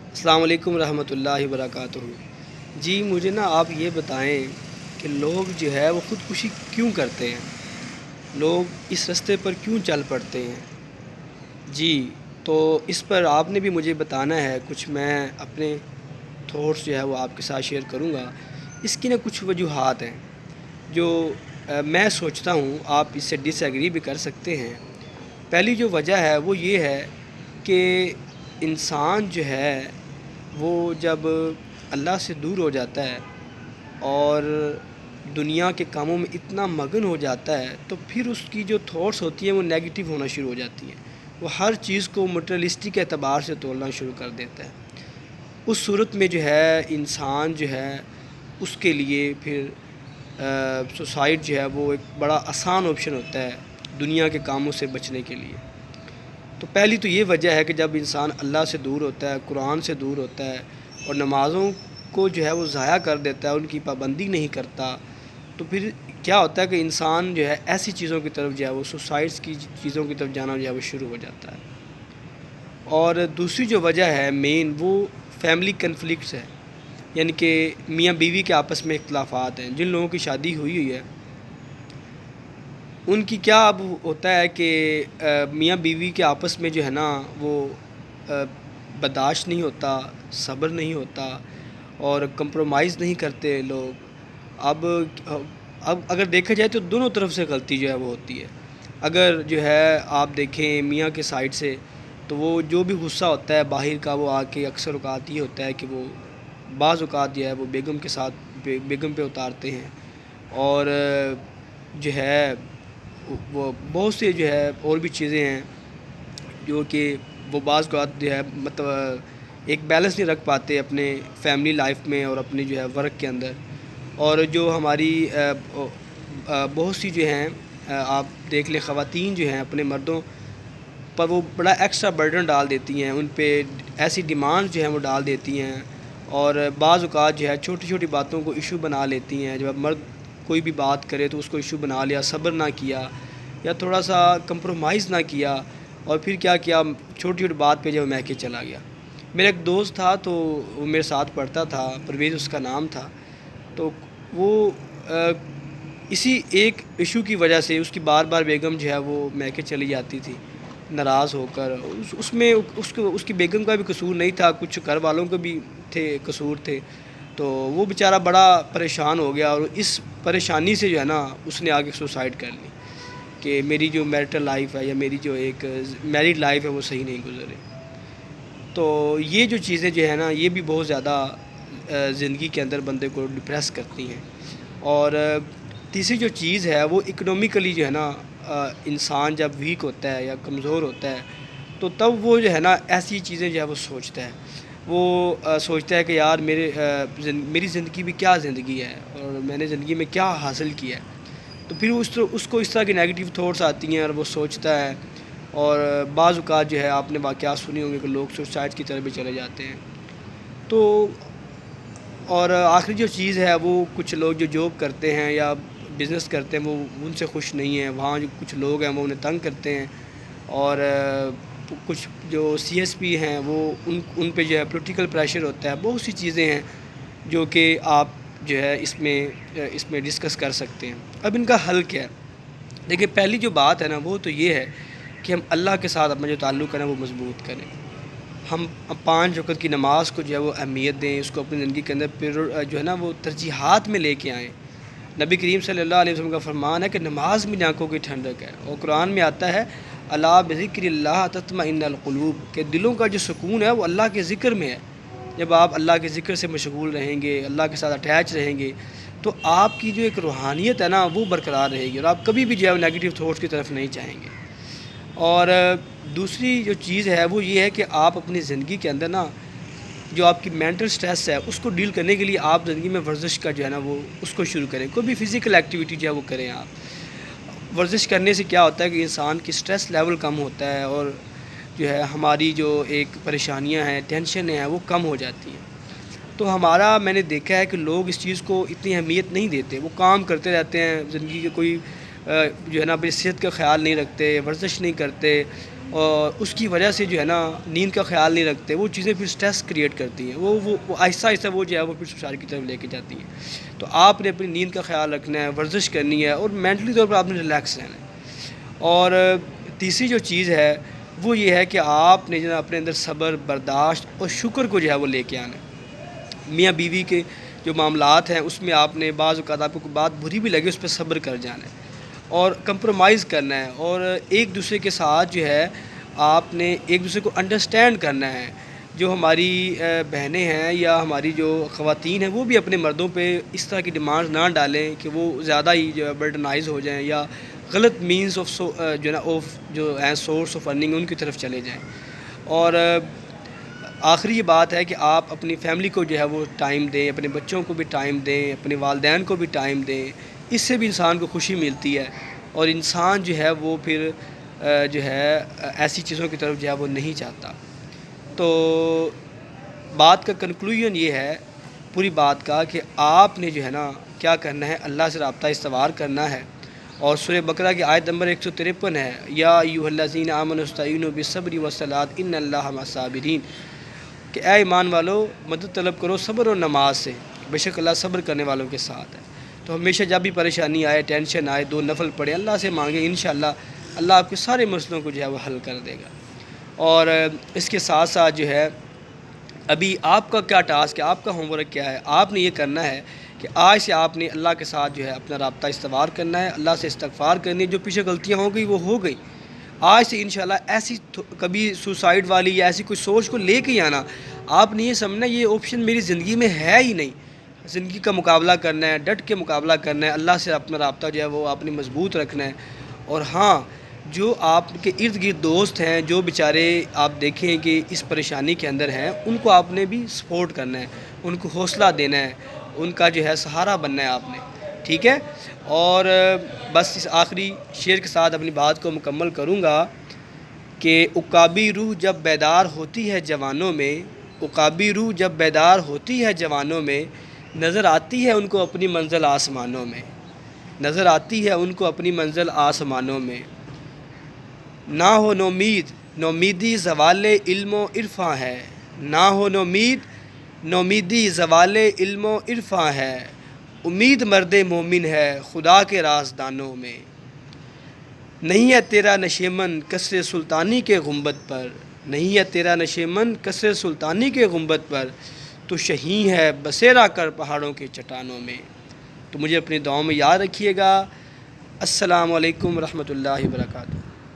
السلام علیکم ورحمۃ اللہ وبرکاتہ۔ جی مجھے نا آپ یہ بتائیں کہ لوگ جو ہے وہ خودکشی کیوں کرتے ہیں؟ لوگ اس رستے پر کیوں چل پڑتے ہیں؟ جی تو اس پر آپ نے بھی مجھے بتانا ہے کچھ، میں اپنے تھاٹس جو ہے وہ آپ کے ساتھ شیئر کروں گا۔ اس کی نا کچھ وجوہات ہیں جو میں سوچتا ہوں، آپ اس سے ڈس ایگری بھی کر سکتے ہیں۔ پہلی جو وجہ ہے وہ یہ ہے کہ انسان جو ہے وہ جب اللہ سے دور ہو جاتا ہے اور دنیا کے کاموں میں اتنا مگن ہو جاتا ہے تو پھر اس کی جو تھاٹس ہوتی ہیں وہ نیگیٹو ہونا شروع ہو جاتی ہیں۔ وہ ہر چیز کو مٹریلسٹک اعتبار سے تولنا شروع کر دیتا ہے۔ اس صورت میں جو ہے انسان جو ہے اس کے لیے پھر سوسائڈ جو ہے وہ ایک بڑا آسان آپشن ہوتا ہے دنیا کے کاموں سے بچنے کے لیے۔ تو پہلی تو یہ وجہ ہے کہ جب انسان اللہ سے دور ہوتا ہے، قرآن سے دور ہوتا ہے اور نمازوں کو جو ہے وہ ضائع کر دیتا ہے، ان کی پابندی نہیں کرتا، تو پھر کیا ہوتا ہے کہ انسان جو ہے ایسی چیزوں کی طرف جو ہے وہ سوسائڈس کی چیزوں کی طرف جانا جو ہے وہ شروع ہو جاتا ہے۔ اور دوسری جو وجہ ہے مین وہ فیملی کنفلکٹس ہے، یعنی کہ میاں بیوی کے آپس میں اختلافات ہیں۔ جن لوگوں کی شادی ہوئی ہے ان کی کیا اب ہوتا ہے کہ میاں بیوی کے آپس میں جو ہے نا وہ برداشت نہیں ہوتا، صبر نہیں ہوتا اور کمپرومائز نہیں کرتے لوگ۔ اب اب اگر دیکھا جائے تو دونوں طرف سے غلطی جو ہے وہ ہوتی ہے۔ اگر جو ہے آپ دیکھیں میاں کے سائڈ سے تو وہ جو بھی غصہ ہوتا ہے باہر کا وہ آ کے اکثر اوقات یہ ہوتا ہے کہ وہ بعض اوقات جو ہے وہ بیگم کے ساتھ بیگم پہ اتارتے ہیں، اور جو ہے وہ بہت سے جو ہے اور بھی چیزیں ہیں جو کہ وہ بعض اوقات جو ہے مطلب ایک بیلنس نہیں رکھ پاتے اپنے فیملی لائف میں اور اپنی جو ہے ورک کے اندر۔ اور جو ہماری بہت سی جو ہیں آپ دیکھ لیں خواتین جو ہیں اپنے مردوں پر وہ بڑا ایکسٹرا برڈن ڈال دیتی ہیں، ان پہ ایسی ڈیمانڈ جو ہیں وہ ڈال دیتی ہیں، اور بعض اوقات جو ہے چھوٹی چھوٹی باتوں کو ایشو بنا لیتی ہیں۔ جب مرد کوئی بھی بات کرے تو اس کو ایشو بنا لیا، صبر نہ کیا یا تھوڑا سا کمپرومائز نہ کیا، اور پھر کیا چھوٹی چھوٹی بات پہ جب میں کے چلا گیا۔ میرا ایک دوست تھا تو وہ میرے ساتھ پڑھتا تھا، پرویز اس کا نام تھا، تو وہ اسی ایک ایشو کی وجہ سے اس کی بار بار بیگم جو ہے وہ میکے چلی جاتی تھی ناراض ہو کر۔ اس میں اس کی بیگم کا بھی قصور نہیں تھا، کچھ گھر والوں کو بھی قصور تھے، تو وہ بیچارہ بڑا پریشان ہو گیا، اور اس پریشانی سے جو ہے نا اس نے آگے سوسائڈ کر لی کہ میری جو میرٹل لائف ہے یا میری جو ایک میریڈ لائف ہے وہ صحیح نہیں گزر رہی۔ تو یہ جو چیزیں جو ہے نا یہ بھی بہت زیادہ زندگی کے اندر بندے کو ڈپریس کرتی ہیں۔ اور تیسری جو چیز ہے وہ اکنومیکلی جو ہے نا انسان جب ویک ہوتا ہے یا کمزور ہوتا ہے تو تب وہ جو ہے نا ایسی چیزیں جو ہے وہ سوچتا ہے، وہ سوچتا ہے کہ یار میری زندگی بھی کیا زندگی ہے اور میں نے زندگی میں کیا حاصل کیا ہے، تو پھر اس کو اس طرح کی نیگیٹو تھاٹس آتی ہیں اور وہ سوچتا ہے۔ اور بعض اوقات جو ہے آپ نے واقعات سنے ہوں گے کہ لوگ سوسائڈ کی طرف بھی چلے جاتے ہیں۔ تو اور آخری جو چیز ہے وہ کچھ لوگ جو جاب کرتے ہیں یا بزنس کرتے ہیں وہ ان سے خوش نہیں ہیں، وہاں جو کچھ لوگ ہیں وہ انہیں تنگ کرتے ہیں، اور کچھ جو سی ایس پی ہیں وہ ان پہ جو ہے پولیٹیکل پریشر ہوتا ہے۔ بہت سی چیزیں ہیں جو کہ آپ جو ہے اس میں ڈسکس کر سکتے ہیں۔ اب ان کا حل کیا ہے؟ دیکھیں پہلی جو بات ہے نا وہ تو یہ ہے کہ ہم اللہ کے ساتھ اپنا جو تعلق ہے نا وہ مضبوط کریں۔ ہم 5 وقت کی نماز کو جو ہے وہ اہمیت دیں، اس کو اپنی زندگی کے اندر جو ہے نا وہ ترجیحات میں لے کے آئیں۔ نبی کریم صلی اللہ علیہ وسلم کا فرمان ہے کہ نماز میں آنکھوں کی ٹھنڈک ہے، اور قرآن میں آتا ہے الا بذکر اللہ تطمئن القلوب، کہ دلوں کا جو سکون ہے وہ اللہ کے ذکر میں ہے۔ جب آپ اللہ کے ذکر سے مشغول رہیں گے، اللہ کے ساتھ اٹیچ رہیں گے، تو آپ کی جو ایک روحانیت ہے نا وہ برقرار رہے گی، اور آپ کبھی بھی جو ہے نیگیٹو تھاٹس کی طرف نہیں چاہیں گے۔ اور دوسری جو چیز ہے وہ یہ ہے کہ آپ اپنی زندگی کے اندر نا جو آپ کی مینٹل سٹریس ہے اس کو ڈیل کرنے کے لیے آپ زندگی میں ورزش کا جو ہے نا وہ اس کو شروع کریں، کوئی بھی فزیکل ایکٹیویٹی جو ہے وہ کریں۔ آپ ورزش کرنے سے کیا ہوتا ہے کہ انسان کی سٹریس لیول کم ہوتا ہے، اور جو ہے ہماری جو ایک پریشانیاں ہیں، ٹینشن ہیں، وہ کم ہو جاتی ہیں۔ تو میں نے دیکھا ہے کہ لوگ اس چیز کو اتنی اہمیت نہیں دیتے، وہ کام کرتے رہتے ہیں، زندگی کے کوئی جو ہے نا اپنی صحت کا خیال نہیں رکھتے، ورزش نہیں کرتے، اور اس کی وجہ سے جو ہے نا نیند کا خیال نہیں رکھتے، وہ چیزیں پھر سٹریس کریٹ کرتی ہیں، وہ آہستہ آہستہ وہ جو ہے وہ پھر سسائڈ کی طرف لے کے جاتی ہیں۔ تو آپ نے اپنی نیند کا خیال رکھنا ہے، ورزش کرنی ہے، اور مینٹلی طور پر آپ نے ریلیکس رہنا ہے۔ اور تیسری جو چیز ہے وہ یہ ہے کہ آپ نے جو ہے اپنے اندر صبر، برداشت اور شکر کو جو ہے وہ لے کے آنا ہے۔ میاں بیوی کے جو معاملات ہیں اس میں آپ نے بعض اوقات آپ کو کوئی بات بری بھی لگے اس پہ صبر کر جانا ہے اور کمپرومائز کرنا ہے، اور ایک دوسرے کے ساتھ جو ہے آپ نے ایک دوسرے کو انڈرسٹینڈ کرنا ہے۔ جو ہماری بہنیں ہیں یا ہماری جو خواتین ہیں وہ بھی اپنے مردوں پہ اس طرح کی ڈیمانڈ نہ ڈالیں کہ وہ زیادہ ہی جو ہے برڈنائز ہو جائیں یا غلط مینز آف جو ہے نا آف جو ہیں سورس آف ارننگ ان کی طرف چلے جائیں۔ اور آخری یہ بات ہے کہ آپ اپنی فیملی کو جو ہے وہ ٹائم دیں، اپنے بچوں کو بھی ٹائم دیں، اپنے والدین کو بھی ٹائم دیں، اس سے بھی انسان کو خوشی ملتی ہے اور انسان جو ہے وہ پھر جو ہے ایسی چیزوں کی طرف جو ہے وہ نہیں چاہتا۔ تو بات کا کنکلوژن یہ ہے پوری بات کا کہ آپ نے جو ہے نا کیا کرنا ہے، اللہ سے رابطہ استوار کرنا ہے، اور سورہ بقرہ کی آیت نمبر 153 ہے، یا ایھا الذین آمنوا استعینوا بالصبر والصلاۃ ان اللہ مع الصابرین، کہ اے ایمان والو مدد طلب کرو صبر اور نماز سے، بے شک اللہ صبر کرنے والوں کے ساتھ ہے۔ تو ہمیشہ جب بھی پریشانی آئے، ٹینشن آئے، 2 نفل پڑھیں، اللہ سے مانگیں، انشاءاللہ اللہ آپ کے سارے مسئلوں کو جو ہے وہ حل کر دے گا۔ اور اس کے ساتھ ساتھ جو ہے ابھی آپ کا کیا ٹاسک ہے، آپ کا ہوم ورک کیا ہے، آپ نے یہ کرنا ہے کہ آج سے آپ نے اللہ کے ساتھ جو ہے اپنا رابطہ استوار کرنا ہے، اللہ سے استغفار کرنی ہے، جو پیچھے غلطیاں ہو گئی وہ ہو گئی۔ آج سے انشاءاللہ ایسی کبھی سوسائڈ والی یا ایسی کوئی سوچ کو لے کے ہی آنا، آپ نے یہ سمجھنا یہ آپشن میری زندگی میں ہے ہی نہیں۔ زندگی کا مقابلہ کرنا ہے، ڈٹ کے مقابلہ کرنا ہے، اللہ سے اپنا رابطہ جو ہے وہ آپ نے مضبوط رکھنا ہے۔ اور ہاں، جو آپ کے ارد گرد دوست ہیں جو بیچارے آپ دیکھیں کہ اس پریشانی کے اندر ہیں، ان کو آپ نے بھی سپورٹ کرنا ہے، ان کو حوصلہ دینا ہے، ان کا جو ہے سہارا بننا ہے آپ نے، ٹھیک ہے۔ اور بس اس آخری شعر کے ساتھ اپنی بات کو مکمل کروں گا کہ عقابی روح جب بیدار ہوتی ہے جوانوں میں، عقابی روح جب بیدار ہوتی ہے جوانوں میں، نظر آتی ہے ان کو اپنی منزل آسمانوں میں، نظر آتی ہے ان کو اپنی منزل آسمانوں میں۔ نہ ہو نومید، نومیدی زوال علم و عرفاں ہے، نہ ہو نومید، نومیدی زوال علم و عرفاں ہے، امید مرد مومن ہے خدا کے رازدانوں میں۔ نہیں ہے تیرا نشیمن قصر سلطانی کے گنبد پر، نہیں ہے تیرا نشیمن قصر سلطانی کے گنبد پر، تو شہیں ہے بسیرا کر پہاڑوں کے چٹانوں میں۔ تو مجھے اپنی دعاؤں میں یاد رکھیے گا۔ السلام علیکم ورحمۃ اللہ وبرکاتہ۔